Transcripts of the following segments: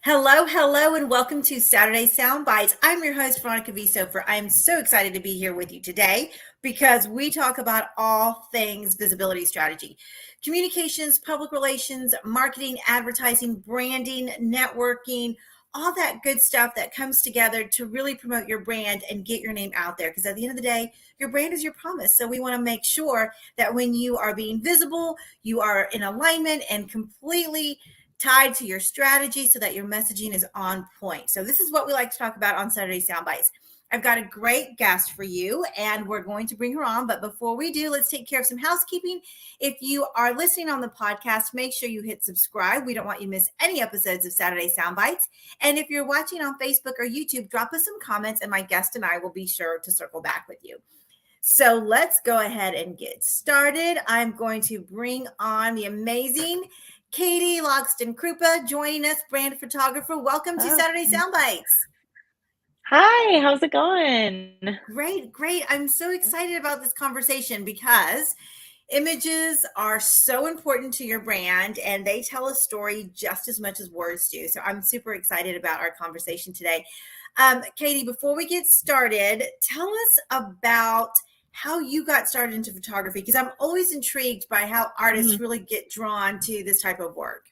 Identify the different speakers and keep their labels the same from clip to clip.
Speaker 1: Hello, hello, and welcome to Saturday Sound Bites. I'm your host, Veronica V. Sofer. I'm so excited to be here with you today because we talk about all things visibility strategy, communications, public relations, marketing, advertising, branding, networking, all that good stuff that comes together to really promote your brand and get your name out there. Because at the end of the day, your brand is your promise. So we want to make sure that when you are being visible, you are in alignment and completely tied to your strategy so that your messaging is on point. So this is what we like to talk about on Saturday Soundbites. I've got a great guest for you and we're going to bring her on. But before we do, let's take care of some housekeeping. If you are listening on the podcast, make sure you hit subscribe. We don't want you to miss any episodes of Saturday Soundbites. And if you're watching on Facebook or YouTube, drop us some comments and my guest and I will be sure to circle back with you. So let's go ahead and get started. I'm going to bring on the amazing Katie Logsdon Krupa joining us, brand photographer. Welcome to Saturday Soundbites.
Speaker 2: Hi, how's it going?
Speaker 1: Great. I'm so excited about this conversation because images are so important to your brand and they tell a story just as much as words do. So I'm super excited about our conversation today. Katie, before we get started, tell us about how you got started into photography, because I'm always intrigued by how artists really get drawn to this type of work.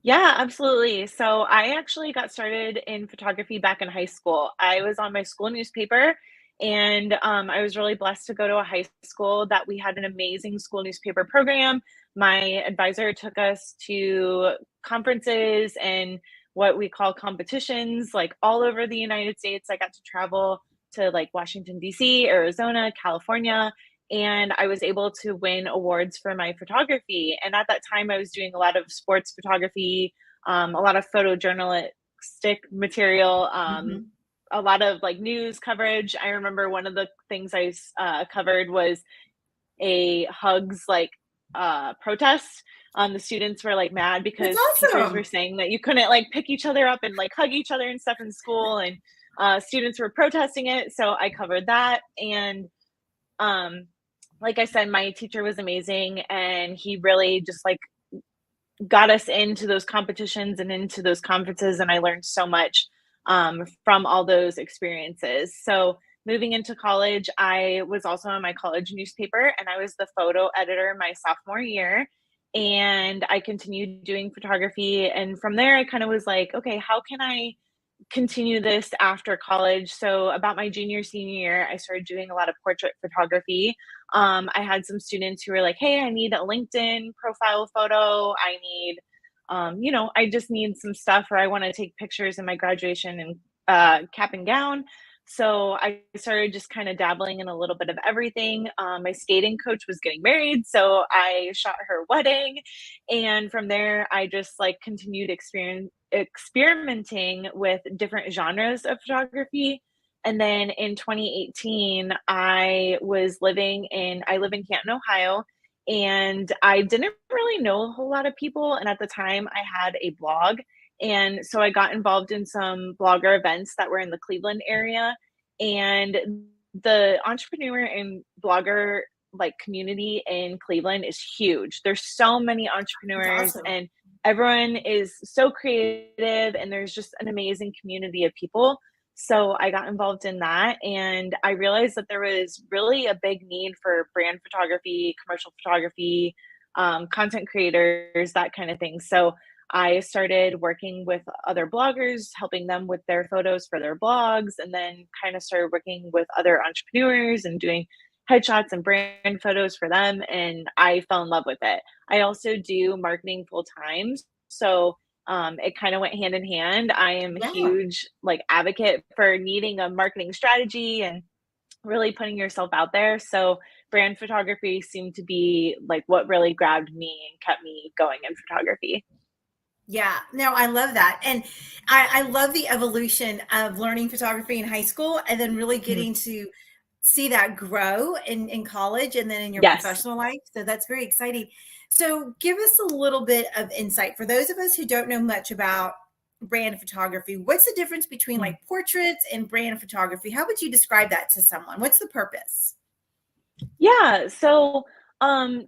Speaker 2: Yeah, absolutely. So I actually got started in photography back in high school. I was on my school newspaper, and I was really blessed to go to a high school that we had an amazing school newspaper program. My advisor took us to conferences and what we call competitions, like all over the United States. I got to travel to like Washington, D.C., Arizona, California, and I was able to win awards for my photography. And at that time, I was doing a lot of sports photography, a lot of photojournalistic material, a lot of like news coverage. I remember one of the things I covered was a hugs protest. The students were like mad because teachers were saying that you couldn't like pick each other up and like hug each other and stuff in school, and students were protesting it. So I covered that. And like I said, my teacher was amazing, and he really just like got us into those competitions and into those conferences, and I learned so much from all those experiences. So moving into college, I was also on my college newspaper, and I was the photo editor my sophomore year, and I continued doing photography. And from there, I kind of was like, okay, how can I continue this after college? So about my senior year, I started doing a lot of portrait photography. I had some students who were like, hey, I need a LinkedIn profile photo. I need, I just need some stuff, or I want to take pictures in my graduation and cap and gown. So I started just kind of dabbling in a little bit of everything. My skating coach was getting married, so I shot her wedding. And from there, I just like continued experimenting with different genres of photography. And then in 2018, I live in Canton, Ohio, and I didn't really know a whole lot of people. And at the time, I had a blog. And so I got involved in some blogger events that were in the Cleveland area. And the entrepreneur and blogger like community in Cleveland is huge. There's so many entrepreneurs, and everyone is so creative, and there's just an amazing community of people. So I got involved in that, and I realized that there was really a big need for brand photography, commercial photography, content creators, that kind of thing. So I started working with other bloggers, helping them with their photos for their blogs, and then kind of started working with other entrepreneurs and doing headshots and brand photos for them. And I fell in love with it. I also do marketing full time. So it kind of went hand in hand. I am a huge like advocate for needing a marketing strategy and really putting yourself out there. So brand photography seemed to be like what really grabbed me and kept me going in photography.
Speaker 1: Yeah, no, I love that. And I love the evolution of learning photography in high school and then really getting to see that grow in college and then in your professional life. So that's very exciting. So give us a little bit of insight for those of us who don't know much about brand photography. What's the difference between like portraits and brand photography? How would you describe that to someone? What's the purpose?
Speaker 2: Yeah, so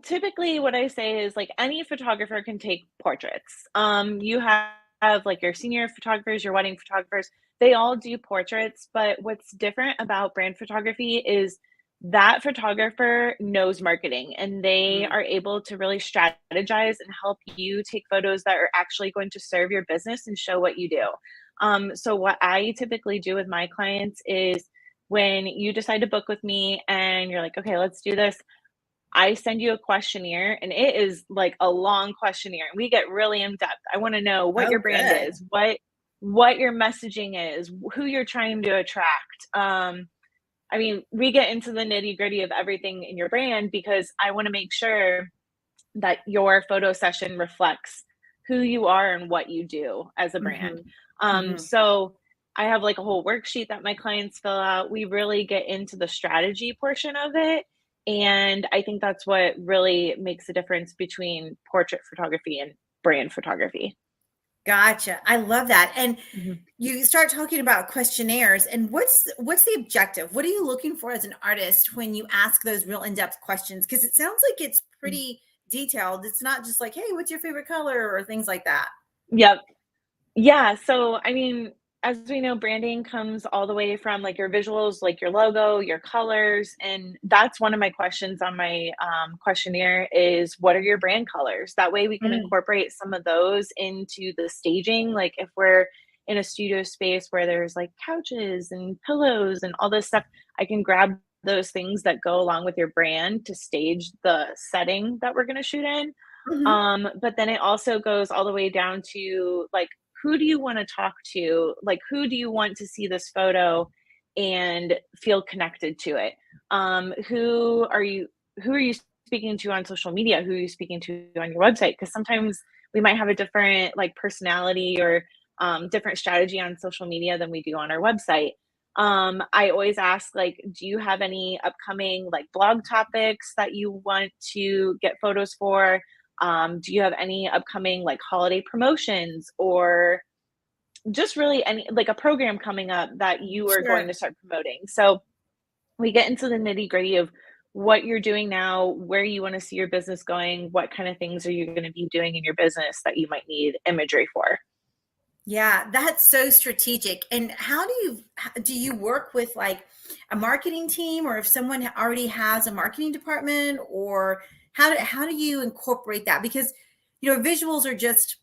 Speaker 2: typically what I say is like any photographer can take portraits. You have have like your senior photographers, your wedding photographers, they all do portraits. But what's different about brand photography is that photographer knows marketing and they
Speaker 1: Mm.
Speaker 2: are able to really strategize and help you take photos that are actually going to serve your business and show what you do. So, what I typically do with my clients is when you decide to book with me and you're like, okay, let's do this, I send you a questionnaire and it is like a long questionnaire and we get really in depth. I want to know what
Speaker 1: Oh,
Speaker 2: your brand
Speaker 1: good.
Speaker 2: is, what your messaging is, who you're trying to attract. I mean, we get into the nitty-gritty of everything in your brand because I want to make sure that your photo session reflects who you are and what you do as a brand.
Speaker 1: Hmm. Hmm.
Speaker 2: So I have like a whole worksheet that my clients fill out. We really get into the strategy portion of it. And I think that's what really makes a difference between portrait photography and brand photography.
Speaker 1: Gotcha. I love that. And
Speaker 2: Mhm.
Speaker 1: you start talking about questionnaires, and what's the objective? What are you looking for as an artist when you ask those real in-depth questions? Because it sounds like it's pretty detailed. It's not just like, hey, what's your favorite color or things like that.
Speaker 2: Yep. Yeah, so I mean, as we know, branding comes all the way from like your visuals, like your logo, your colors, and that's one of my questions on my questionnaire is what are your brand colors? That way we can
Speaker 1: Mm.
Speaker 2: incorporate some of those into the staging. Like if we're in a studio space where there's like couches and pillows and all this stuff, I can grab those things that go along with your brand to stage the setting that we're going to shoot in.
Speaker 1: Mhm.
Speaker 2: But then it also goes all the way down to like, who do you want to talk to? Like, who do you want to see this photo and feel connected to it? Who are you? Who are you speaking to on social media? Who are you speaking to on your website? Because sometimes we might have a different like personality or different strategy on social media than we do on our website. I always ask like, do you have any upcoming like blog topics that you want to get photos for? Do you have any upcoming like holiday promotions or just really any like a program coming up that you are going
Speaker 1: Sure.
Speaker 2: to start promoting? So we get into the nitty gritty of what you're doing now, where you want to see your business going, what kind of things are you going to be doing in your business that you might need imagery for.
Speaker 1: Yeah, that's so strategic. And do you work with like a marketing team, or if someone already has a marketing department, or how do you incorporate that? Because visuals are just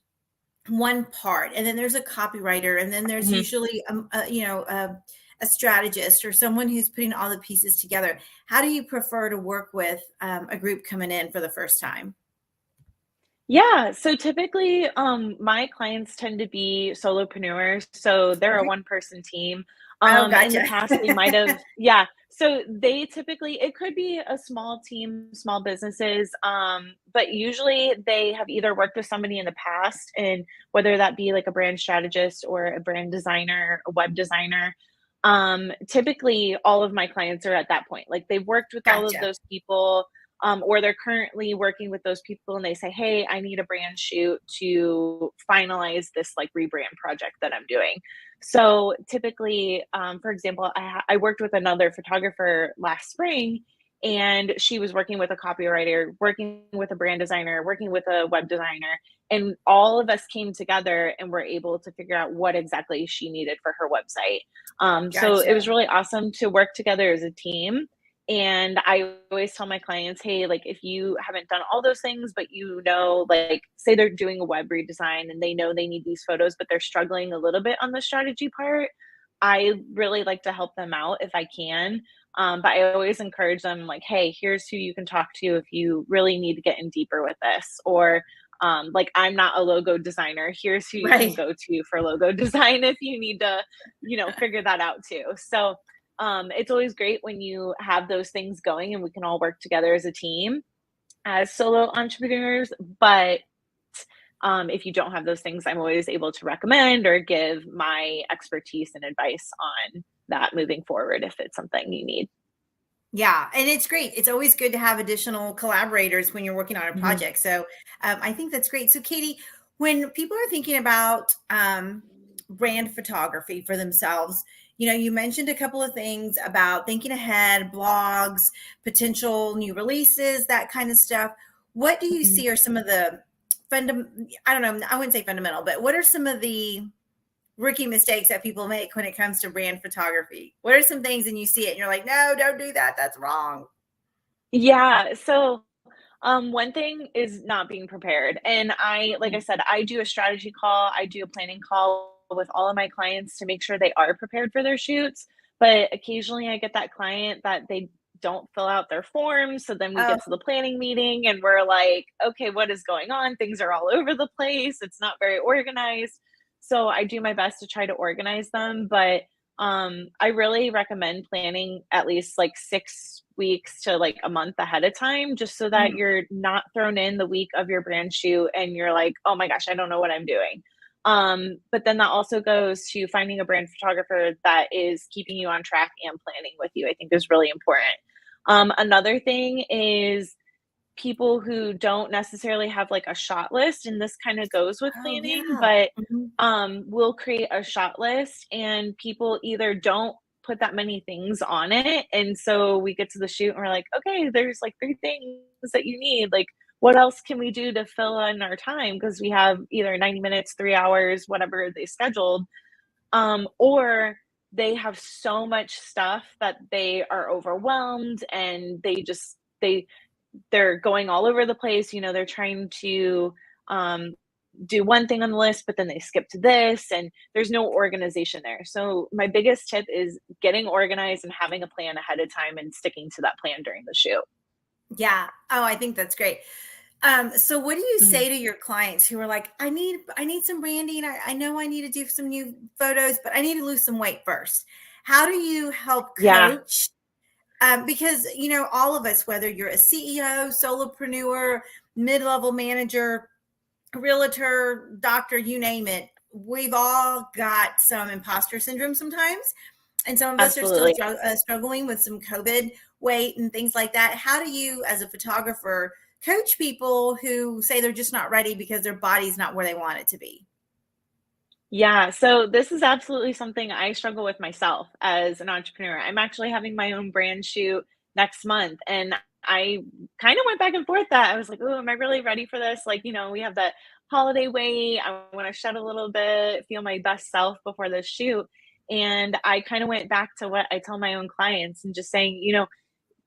Speaker 1: one part, and then there's a copywriter, and then there's
Speaker 2: Mhm.
Speaker 1: usually a strategist or someone who's putting all the pieces together. How do you prefer to work with a group coming in for the first time?
Speaker 2: Yeah, so typically, my clients tend to be solopreneurs, so they're a
Speaker 1: Okay.
Speaker 2: one-person team.
Speaker 1: Oh,
Speaker 2: In the
Speaker 1: gotcha.
Speaker 2: past, they might have, yeah. So they typically, it could be a small team, small businesses, but usually they have either worked with somebody in the past, and whether that be like a brand strategist or a brand designer, a web designer. Typically, all of my clients are at that point. Like they've worked with all of
Speaker 1: Gotcha.
Speaker 2: those people or they're currently working with those people and they say, hey, I need a brand shoot to finalize this like rebrand project that I'm doing. So typically, for example, I worked with another photographer last spring and she was working with a copywriter, working with a brand designer, working with a web designer. And all of us came together and were able to figure out what exactly she needed for her website. So it was
Speaker 1: Gotcha.
Speaker 2: really awesome to work together as a team and I always tell my clients, hey, like if you haven't done all those things, but like say they're doing a web redesign and they know they need these photos, but they're struggling a little bit on the strategy part, I really like to help them out if I can. But I always encourage them, like, hey, here's who you can talk to if you really need to get in deeper with this. Or like I'm not a logo designer. Here's who you can
Speaker 1: Right.
Speaker 2: go to for logo design if you need to, figure that out too. So it's always great when you have those things going and we can all work together as a team as solo entrepreneurs. But if you don't have those things, I'm always able to recommend or give my expertise and advice on that moving forward if it's something you need.
Speaker 1: Yeah, and it's great. It's always good to have additional collaborators when you're working on a
Speaker 2: Mhm.
Speaker 1: project. So I think that's great. So, Katie, when people are thinking about brand photography for themselves, you mentioned a couple of things about thinking ahead, blogs, potential new releases, that kind of stuff. What do you
Speaker 2: Mhm.
Speaker 1: see are some of the I don't know, I wouldn't say fundamental, but what are some of the rookie mistakes that people make when it comes to brand photography? What are some things and you see it and you're like, no, don't do that. That's wrong.
Speaker 2: Yeah, so, one thing is not being prepared, and like I said, I do a strategy call, I do a planning call with all of my clients to make sure they are prepared for their shoots, but occasionally I get that client that they don't fill out their forms, so then we
Speaker 1: Oh,
Speaker 2: get to the planning meeting and we're like, "Okay, what is going on? Things are all over the place, it's not very organized." So I do my best to try to organize them, but I really recommend planning at least like 6 weeks to like a month ahead of time, just so that
Speaker 1: mm,
Speaker 2: you're not thrown in the week of your brand shoot and you're like, oh my gosh, I don't know what I'm doing. But then that also goes to finding a brand photographer that is keeping you on track and planning with you, I think is really important. Another thing is people who don't necessarily have like a shot list, and this kind of goes with
Speaker 1: oh
Speaker 2: planning,
Speaker 1: yeah.
Speaker 2: but
Speaker 1: Mhm.
Speaker 2: will create a shot list and people either don't put that many things on it. And so we get to the shoot and we're like, okay, there's like 3 things that you need. Like, what else can we do to fill in our time? Because we have either 90 minutes, 3 hours, whatever they scheduled, or they have so much stuff that they are overwhelmed and they're going all over the place. They're trying to um, do one thing on the list, but then they skip to this, and there's no organization there. So my biggest tip is getting organized and having a plan ahead of time and sticking to that plan during the shoot.
Speaker 1: Yeah. Oh, I think that's great. So what do you
Speaker 2: Mhm.
Speaker 1: say to your clients who are like, I need some branding. I know I need to do some new photos, but I need to lose some weight first. How do you help
Speaker 2: Yeah,
Speaker 1: coach? Because all of us, whether you're a CEO, solopreneur, mid-level manager, realtor, doctor, you name it, we've all got some imposter syndrome sometimes. And some of us are still
Speaker 2: absolutely.
Speaker 1: struggling with some COVID weight and things like that. How do you, as a photographer, coach people who say they're just not ready because their body's not where they want it to be?
Speaker 2: Yeah, so this is absolutely something I struggle with myself as an entrepreneur. I'm actually having my own brand shoot next month, and I kind of went back and forth that I was like, "Oh, am I really ready for this?" Like, we have that holiday weight. I want to shed a little bit, feel my best self before the shoot. And I kind of went back to what I tell my own clients and just saying,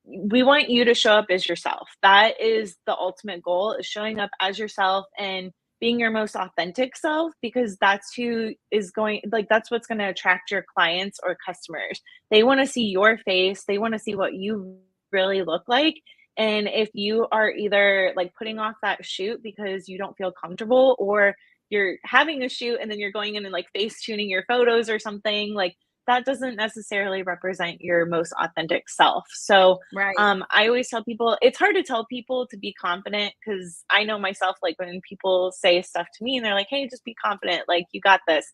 Speaker 2: we want you to show up as yourself. That is the ultimate goal, is showing up as yourself and being your most authentic self, because that's who is going, like, that's what's going to attract your clients or customers. They want to see your face, they want to see what you really look like. And if you are either like putting off that shoot because you don't feel comfortable, or you're having a shoot and then you're going in and like face tuning your photos or something, like that doesn't necessarily represent your most authentic self. So
Speaker 1: Right.
Speaker 2: I always tell people it's hard to tell people to be confident, because I know myself, like when people say stuff to me and they're like, hey, just be confident, like you got this.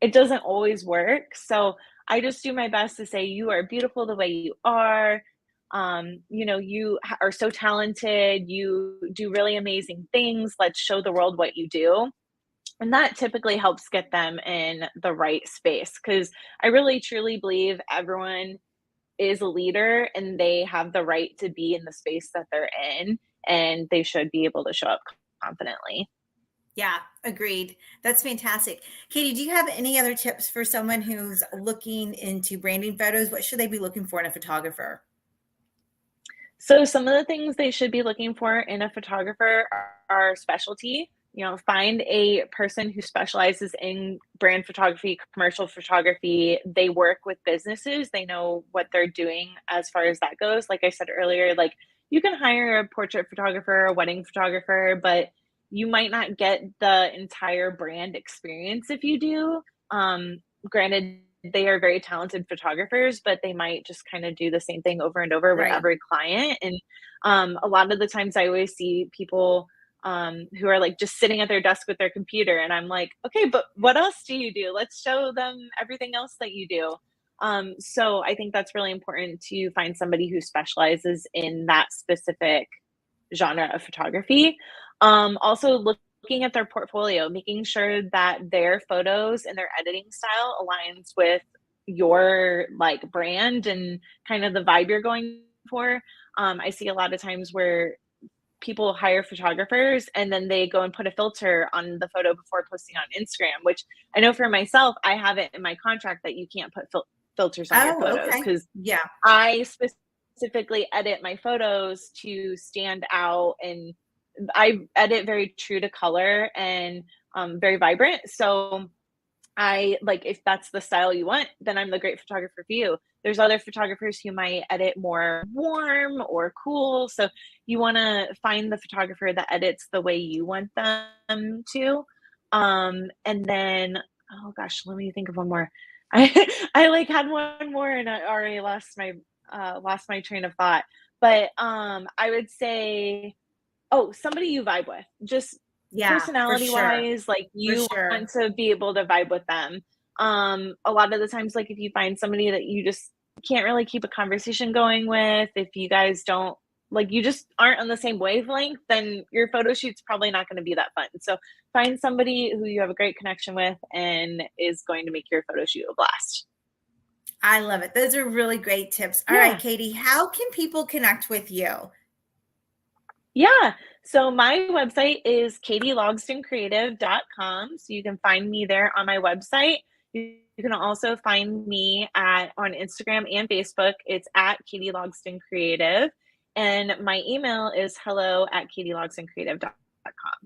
Speaker 2: It doesn't always work. So I just do my best to say, you are beautiful the way you are. Are so talented. You do really amazing things. Let's show the world what you do. And that typically helps get them in the right space, because I really truly believe everyone is a leader and they have the right to be in the space that they're in, and they should be able to show up confidently.
Speaker 1: Yeah, agreed. That's fantastic. Katie, do you have any other tips for someone who's looking into branding photos? What should they be looking for in a photographer?
Speaker 2: So some of the things they should be looking for in a photographer are specialty. Find a person who specializes in brand photography, commercial photography. They work with businesses. They know what they're doing as far as that goes. Like I said earlier, like you can hire a portrait photographer, a wedding photographer, but you might not get the entire brand experience if you do. Granted, they are very talented photographers, but they might just kind of do the same thing over and over with
Speaker 1: Right.
Speaker 2: every client. And a lot of the times I always see people who are like just sitting at their desk with their computer. And I'm like, okay, but what else do you do? Let's show them everything else that you do. So I think that's really important to find somebody who specializes in that specific genre of photography. Also, looking at their portfolio, making sure that their photos and their editing style aligns with your like brand and kind of the vibe you're going for. I see a lot of times where people hire photographers and then they go and put a filter on the photo before posting on Instagram, which I know for myself, I have it in my contract that you can't put filters on your
Speaker 1: Oh,
Speaker 2: photos
Speaker 1: okay.
Speaker 2: because
Speaker 1: Yeah.
Speaker 2: I specifically edit my photos to stand out, and I edit very true to color and very vibrant. So I like, if that's the style you want, then I'm the great photographer for you. There's other photographers who might edit more warm or cool. So you want to find the photographer that edits the way you want them to. And then, oh gosh, let me think of one more. I like had one more and I already lost my train of thought. But I would say, oh, somebody you vibe with. Just
Speaker 1: Yeah, for
Speaker 2: personality
Speaker 1: sure.
Speaker 2: wise, like
Speaker 1: For
Speaker 2: you
Speaker 1: sure.
Speaker 2: want to be able to vibe with them. A lot of the times, like if you find somebody that you just can't really keep a conversation going with, if you guys don't like, you just aren't on the same wavelength, then your photo shoot's probably not going to be that fun. So find somebody who you have a great connection with and is going to make your photo shoot a blast.
Speaker 1: I love it. Those are really great tips. All right,
Speaker 2: Yeah.
Speaker 1: Katie, how can people connect with you?
Speaker 2: Yeah. So my website is katielogsdoncreative.com. So you can find me there on my website. You can also find me on Instagram and Facebook. It's at Katie Logsdon Creative. And my email is hello@katielogsdoncreative.com.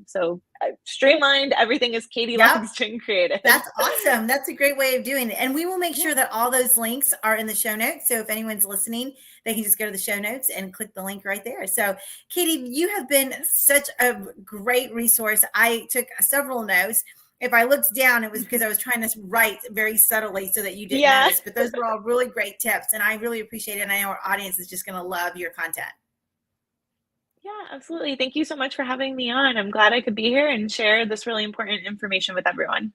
Speaker 2: So streamlined, everything is Katie
Speaker 1: Yep.
Speaker 2: Logsdon Creative.
Speaker 1: That's awesome. That's a great way of doing it. And we will make
Speaker 2: Yeah.
Speaker 1: sure that all those links are in the show notes. So if anyone's listening, they can just go to the show notes and click the link right there. So, Katie, you have been such a great resource. I took several notes. If I looked down, it was because I was trying to write very subtly so that you didn't
Speaker 2: Yeah.
Speaker 1: notice. But those were all really great tips. And I really appreciate it. And I know our audience is just going to love your content.
Speaker 2: Yeah, absolutely. Thank you so much for having me on. I'm glad I could be here and share this really important information with everyone.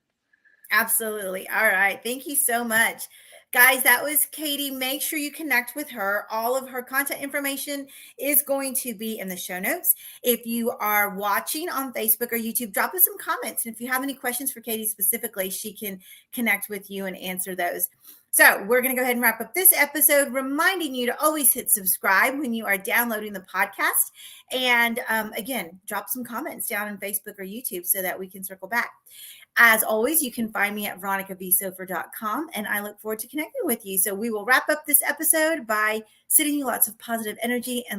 Speaker 1: Absolutely. All right. Thank you so much. Guys, that was Katie. Make sure you connect with her. All of her content information is going to be in the show notes. If you are watching on Facebook or YouTube, drop us some comments. And if you have any questions for Katie specifically, she can connect with you and answer those. So we're going to go ahead and wrap up this episode, reminding you to always hit subscribe when you are downloading the podcast. And again, drop some comments down on Facebook or YouTube so that we can circle back. As always, you can find me at veronicavisofer.com, and I look forward to connecting with you. So we will wrap up this episode by sending you lots of positive energy and